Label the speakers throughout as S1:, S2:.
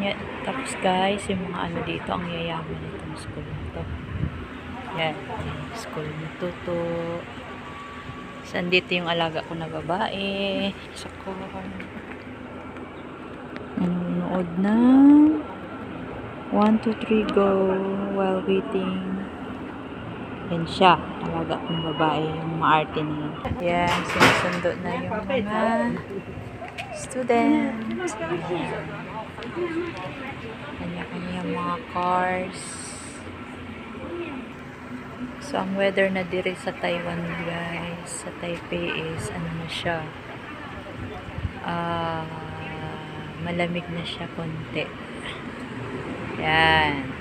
S1: Yan. Tapos guys, yung mga ano dito, ang yayaman nitong school na to. Yan. School ni Tuto. Saan dito yung alaga ko na babae. Sa ko. Nanonood na. 1, 2, 3, go. While waiting. Yan siya. Alaga kong babae. Yung maarte na yan. Yan. Sinusundo na yung mga students. Kanya-kanya mga cars. So, ang weather na diri sa Taiwan, guys, sa Taipei is, ano na siya, malamig na siya konti. Yan.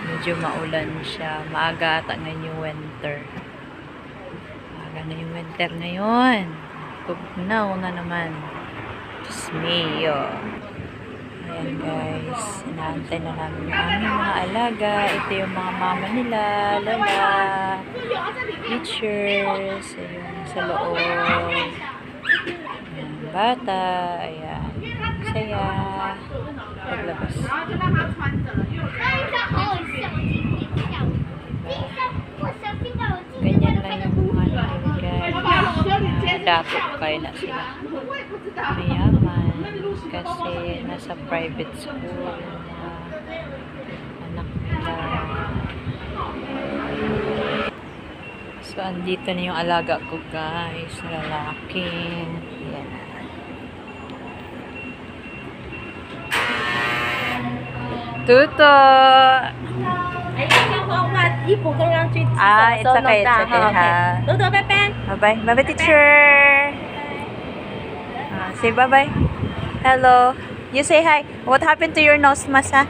S1: Medyo maulan siya. Maaga ata ngayon yung winter. Maaga na yung winter ngayon. Tugnaw na naman. Diyos mio. Ayan guys, inaantay na namin yung aming mga alaga. Ito yung mga mama nila, lola, teachers, ayun, sa loob. Ayan, bata, ayan, saya, paglabas. Ganyan lang yung mga guys. Dato kayo na sila. Mayaman. Kasi nasa private school anak nila. So, andito na yung alaga ko guys. Lalaki. Yan. Tuto! It's okay, it's okay ha. Bye-bye. Bye-bye, teacher! Say bye-bye. Hello. You say hi. What happened to your nose, Masa?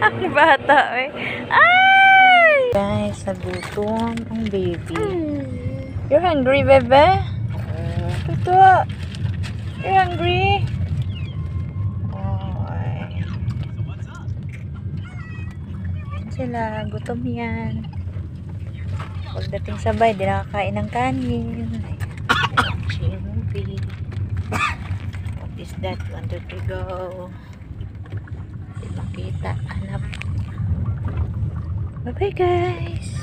S1: Ang bata, eh. Ay! Guys, nagutom ang baby. You're hungry, bebe? Tuto. You're hungry? Ay. Yan sila. Gutom yan. Pagdating sabay, di nakakain ng kanin. Movie. What is that? 1, 2, 3, go. Hindi makita. Hanap. Bye-bye guys.